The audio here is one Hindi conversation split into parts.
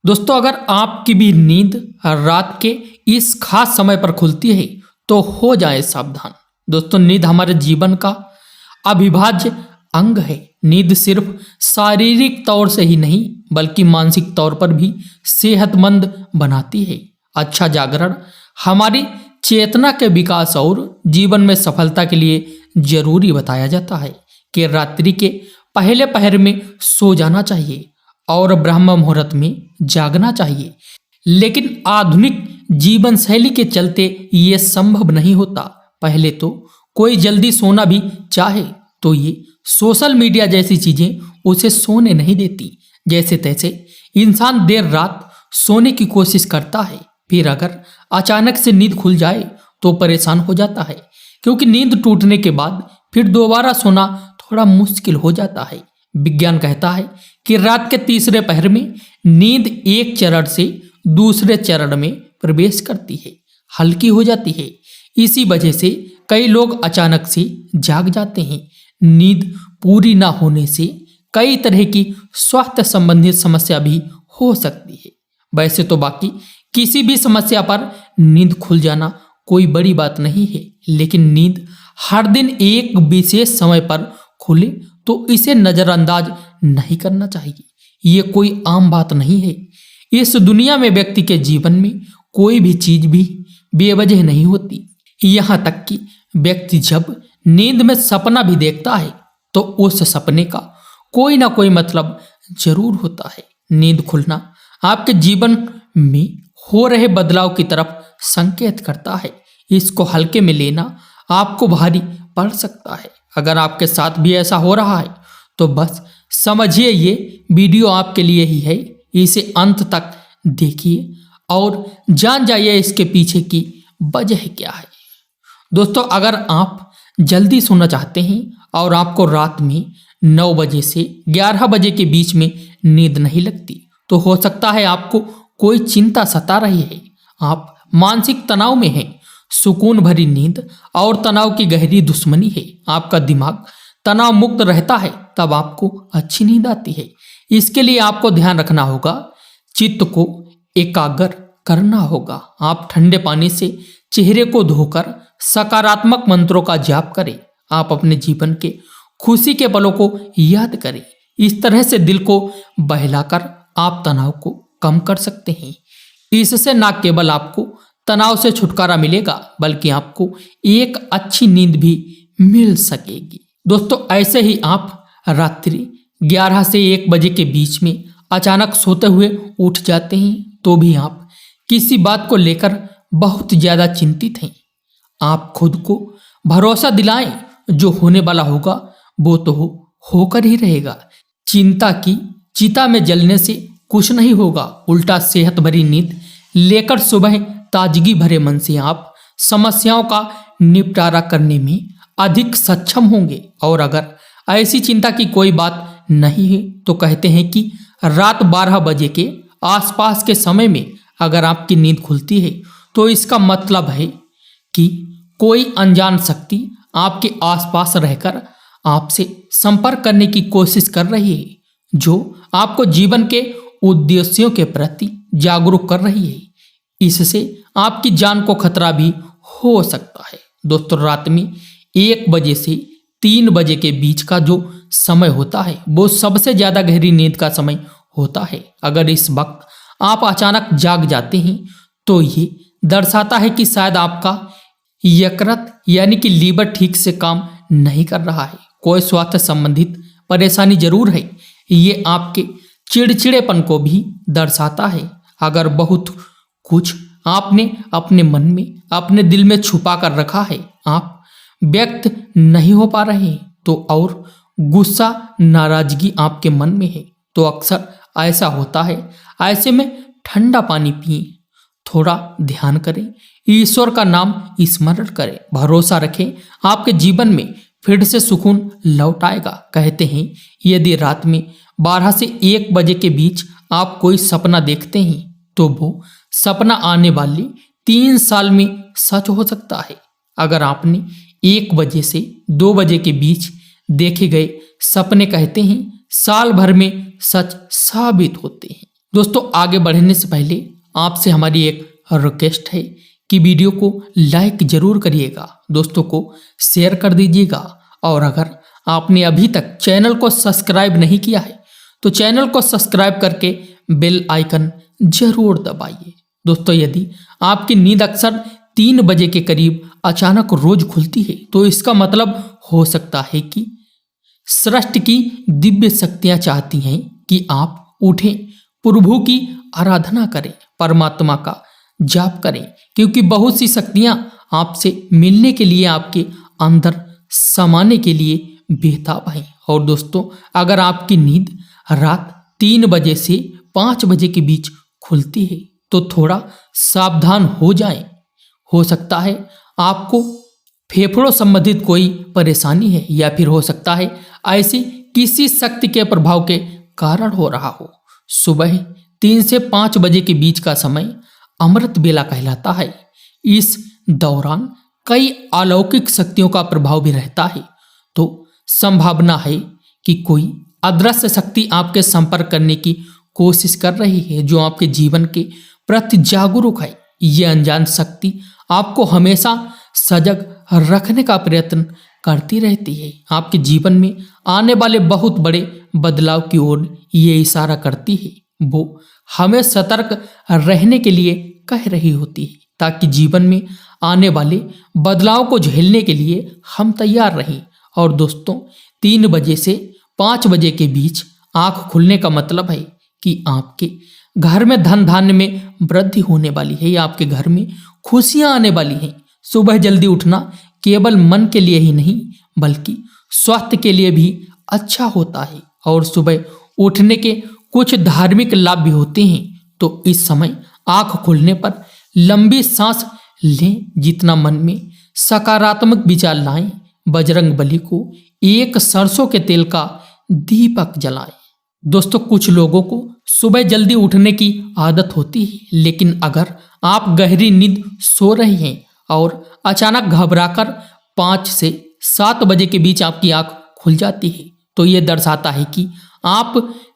दोस्तों, अगर आपकी भी नींद रात के इस खास समय पर खुलती है तो हो जाए सावधान। दोस्तों, नींद हमारे जीवन का अविभाज्य अंग है। नींद सिर्फ शारीरिक तौर से ही नहीं बल्कि मानसिक तौर पर भी सेहतमंद बनाती है। अच्छा जागरण हमारी चेतना के विकास और जीवन में सफलता के लिए जरूरी बताया जाता है कि रात्रि के पहले पहर में सो जाना चाहिए और ब्रह्म मुहूर्त में जागना चाहिए। लेकिन आधुनिक जीवन शैली के चलते ये संभव नहीं होता। पहले तो कोई जल्दी सोना भी चाहे तो ये सोशल मीडिया जैसी चीजें उसे सोने नहीं देती। जैसे तैसे इंसान देर रात सोने की कोशिश करता है, फिर अगर अचानक से नींद खुल जाए तो परेशान हो जाता है, क्योंकि नींद टूटने के बाद फिर दोबारा सोना थोड़ा मुश्किल हो जाता है। विज्ञान कहता है कि रात के तीसरे पहर में नींद एक चरण से दूसरे चरण में प्रवेश करती है, हल्की हो जाती है। इसी वजह से कई लोग अचानक से जाग जाते हैं। नींद पूरी ना होने से कई तरह की स्वास्थ्य संबंधित समस्या भी हो सकती है। वैसे तो बाकी किसी भी समस्या पर नींद खुल जाना कोई बड़ी बात नहीं है, लेकिन नींद हर दिन एक विशेष समय पर खुले तो इसे नजरअंदाज नहीं करना चाहिए। ये कोई आम बात नहीं है। इस दुनिया में व्यक्ति के जीवन में कोई भी चीज भी बेवजह नहीं होती। यहाँ तक कि व्यक्ति जब नींद में सपना भी देखता है तो उस सपने का कोई ना कोई मतलब जरूर होता है। नींद खुलना आपके जीवन में हो रहे बदलाव की तरफ संकेत करता है। इसको हल्के में लेना आपको भारी पड़ सकता है। अगर आपके साथ भी ऐसा हो रहा है तो बस समझिए ये वीडियो आपके लिए ही है। इसे अंत तक देखिए और जान जाइए इसके पीछे की वजह क्या है। दोस्तों, अगर आप जल्दी सोना चाहते हैं और आपको रात में 9 बजे से 11 बजे के बीच में नींद नहीं लगती तो हो सकता है आपको कोई चिंता सता रही है। आप मानसिक तनाव में हैं। सुकून भरी नींद और तनाव की गहरी दुश्मनी है। आपका दिमाग तनाव मुक्त रहता है तब आपको अच्छी नींद आती है। इसके लिए आपको ध्यान रखना होगा, चित्त को एकाग्र करना होगा। आप ठंडे पानी से चेहरे को धोकर सकारात्मक मंत्रों का जाप करें। आप अपने जीवन के खुशी के पलों को याद करें। इस तरह से दिल को बहलाकर आप तनाव को कम कर सकते हैं। इससे न केवल आपको तनाव से छुटकारा मिलेगा बल्कि आपको एक अच्छी नींद भी मिल सकेगी। दोस्तों, ऐसे ही आप रात्रि 11 से 1 बजे के बीच में अचानक सोते हुए उठ जाते हैं तो भी आप किसी बात को लेकर बहुत ज्यादा चिंतित हैं। आप खुद को भरोसा दिलाएं, जो होने वाला होगा वो तो होकर ही रहेगा। चिंता की चिता में जलने से कुछ नहीं होगा। उल्टा सेहत भरी नींद लेकर सुबह ताजगी भरे मन से आप समस्याओं का निपटारा करने में अधिक सक्षम होंगे। और अगर ऐसी चिंता की कोई बात नहीं है तो कहते हैं कि रात 12 बजे के आसपास के समय में अगर आपकी नींद खुलती है तो इसका मतलब है कि कोई अनजान शक्ति आपके आसपास रहकर आपसे संपर्क करने की कोशिश कर रही है, जो आपको जीवन के उद्देश्यों के प्रति जागरूक कर रही है। इससे आपकी जान को खतरा भी हो सकता है। दोस्तों, रात में 1 बजे से 3 बजे के बीच का जो समय होता है वो सबसे ज्यादा गहरी नींद का समय होता है। अगर इस वक्त आप अचानक जाग जाते हैं तो ये दर्शाता है कि शायद आपका यकृत यानी कि लीवर ठीक से काम नहीं कर रहा है। कोई स्वास्थ्य संबंधित परेशानी जरूर है। ये आपके चिड़चिड़ेपन को भी दर्शाता है। अगर बहुत कुछ आपने अपने मन में अपने दिल में छुपा कर रखा है, आप व्यक्त नहीं हो पा रहे हैं तो और गुस्सा नाराजगी आपके मन में है तो अक्सर ऐसा होता है। ऐसे में ठंडा पानी पिए, थोड़ा ध्यान करें, ईश्वर का नाम स्मरण करें, भरोसा रखें, आपके जीवन में फिर से सुकून लौट आएगा। कहते हैं यदि रात में 12 से 1 बजे के बीच आप कोई सपना देखते हैं तो वो सपना आने वाले 3 साल में सच हो सकता है। अगर आपने 1 बजे से 2 बजे के बीच देखे गए सपने कहते हैं साल भर में सच साबित होते हैं। दोस्तों आगे बढ़ने से पहले आपसे हमारी एक रिक्वेस्ट है कि वीडियो को लाइक जरूर करिएगा, दोस्तों को शेयर कर दीजिएगा और अगर आपने अभी तक चैनल को सब्सक्राइब नहीं किया है तो चैनल को सब्सक्राइब करके बेल आइकन जरूर दबाइए। दोस्तों यदि आपकी नींद अक्सर 3 बजे के करीब अचानक रोज खुलती है तो इसका मतलब हो सकता है कि सृष्टि की दिव्य शक्तियां चाहती हैं कि आप उठें, प्रभु की आराधना करें, परमात्मा का जाप करें, क्योंकि बहुत सी शक्तियां आपसे मिलने के लिए, आपके अंदर समाने के लिए बेताब हैं। और दोस्तों अगर आपकी नींद रात 3 बजे से 5 बजे के बीच खुलती है तो थोड़ा सावधान हो जाएं। हो सकता है आपको फेफड़ों संबंधित कोई परेशानी है या फिर हो सकता है ऐसी किसी शक्ति के प्रभाव के कारण हो रहा हो। सुबह 3 से 5 बजे के बीच का समय अमृत बेला कहलाता है। इस दौरान कई अलौकिक शक्तियों का प्रभाव भी रहता है, तो संभावना है कि कोई अदृश्य शक्ति आपके संपर्क करने की कोशिश कर रही है जो आपके जीवन के प्रति जागरूक है। ये अनजान शक्ति आपको हमेशा सजग रखने का प्रयत्न करती रहती है, आपके जीवन में आने वाले बहुत बड़े बदलाव की ओर ये इशारा करती है। वो हमें सतर्क रहने के लिए कह रही होती है ताकि जीवन में आने वाले बदलाव को झेलने के लिए हम तैयार रहें। और दोस्तों 3 बजे से 5 बजे के बीच आंख खुलने का मतलब है कि आपके घर में धन धान्य में वृद्धि होने वाली है या आपके घर में खुशियां आने वाली हैं। सुबह जल्दी उठना केवल मन के लिए ही नहीं बल्कि स्वास्थ्य के लिए भी अच्छा होता है और सुबह उठने के कुछ धार्मिक लाभ भी होते हैं। तो इस समय आंख खुलने पर लंबी सांस लें, जितना मन में सकारात्मक विचार लाएं, बजरंग बली को एक सरसों के तेल का दीपक जलाएं। दोस्तों कुछ लोगों को सुबह जल्दी उठने की आदत होती है, लेकिन अगर आप गहरी नींद सो रहे हैं और अचानक घबराकर 5 से 7 बजे के बीच आपकी आंख खुल जाती है तो ये दर्शाता है कि आप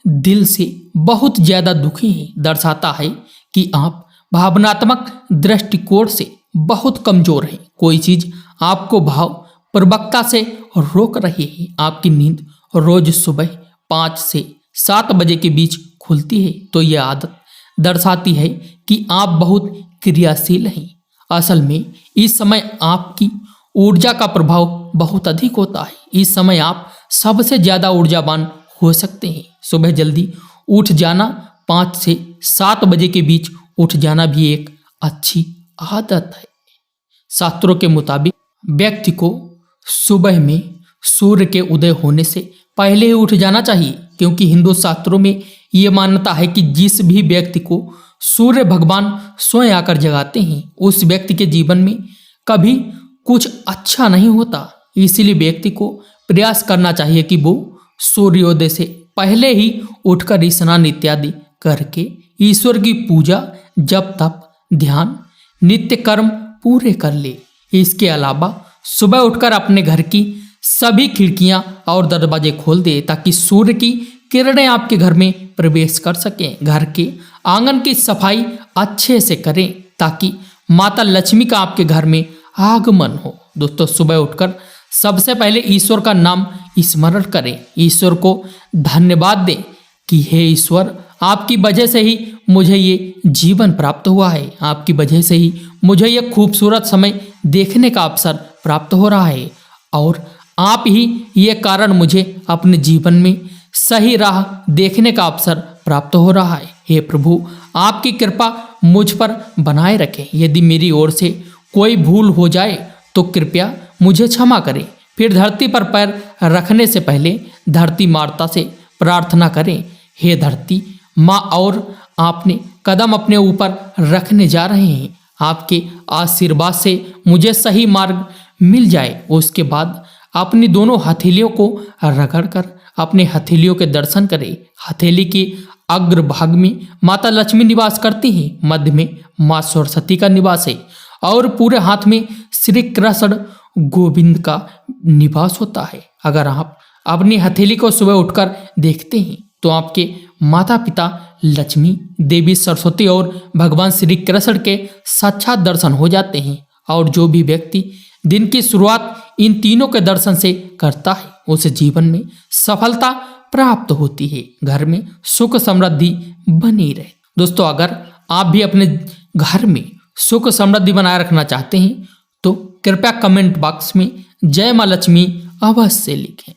दिल से बहुत ज़्यादा दुखी हैं, दर्शाता है कि आप भावनात्मक दृष्टिकोण से बहुत कमजोर हैं। कोई चीज़ आपको भाव प्रवक्ता से रोक रही है। आपकी नींद रोज सुबह 5 से 7 बजे के बीच खुलती है तो यह आदत दर्शाती है कि आप बहुत क्रियाशील हैं। असल में इस समय आपकी ऊर्जा का प्रभाव बहुत अधिक होता है। इस समय आप सबसे ज़्यादा ऊर्जावान हो सकते हैं। सुबह जल्दी उठ जाना, 5 से 7 बजे के बीच उठ जाना भी एक अच्छी आदत है। शास्त्रों के मुताबिक व्यक्ति को सुबह में सूर्य के उदय होने से पहले ही उठ जाना चाहिए, क्योंकि हिंदू शास्त्रों में ये मान्यता है कि जिस भी व्यक्ति को सूर्य भगवान स्वयं आकर जगाते हैं उस व्यक्ति के जीवन में कभी कुछ अच्छा नहीं होता। इसीलिए व्यक्ति को प्रयास करना चाहिए कि वो सूर्योदय से पहले ही उठकर स्नान इत्यादि करके ईश्वर की पूजा, जप तप, ध्यान, नित्य कर्म पूरे कर ले। इसके अलावा सुबह उठकर अपने घर की सभी खिड़कियां और दरवाजे खोल दे ताकि सूर्य की किरणें आपके घर में प्रवेश कर सकें। घर के आंगन की सफाई अच्छे से करें ताकि माता लक्ष्मी का आपके घर में आगमन हो। दोस्तों सुबह उठकर सबसे पहले ईश्वर का नाम स्मरण करें, ईश्वर को धन्यवाद दें कि हे ईश्वर, आपकी वजह से ही मुझे ये जीवन प्राप्त हुआ है, आपकी वजह से ही मुझे ये खूबसूरत समय देखने का अवसर प्राप्त हो रहा है और आप ही ये कारण मुझे अपने जीवन में सही राह देखने का अवसर प्राप्त हो रहा है। हे प्रभु, आपकी कृपा मुझ पर बनाए रखें। यदि मेरी ओर से कोई भूल हो जाए तो कृपया मुझे क्षमा करें। फिर धरती पर पैर रखने से पहले धरती माता से प्रार्थना करें, हे धरती माँ, और आपने कदम अपने ऊपर रखने जा रहे हैं, आपके आशीर्वाद से मुझे सही मार्ग मिल जाए। उसके बाद अपनी दोनों हथेलियों को रगड़कर अपने हथेलियों के दर्शन करें। हथेली के अग्रभाग में माता लक्ष्मी निवास करती हैं, मध्य में माँ सरस्वती का निवास है और पूरे हाथ में श्री कृष्ण गोविंद का निवास होता है। अगर आप अपनी हथेली को सुबह उठकर देखते हैं तो आपके माता पिता लक्ष्मी, देवी सरस्वती और भगवान श्री कृष्ण के साक्षात दर्शन हो जाते हैं। और जो भी व्यक्ति दिन की शुरुआत इन तीनों के दर्शन से करता है उसे जीवन में सफलता प्राप्त होती है, घर में सुख समृद्धि बनी रहे। दोस्तों, अगर आप भी अपने घर में सुख समृद्धि बनाए रखना चाहते हैं तो कृपया कमेंट बॉक्स में जय मां लक्ष्मी अवश्य लिखें।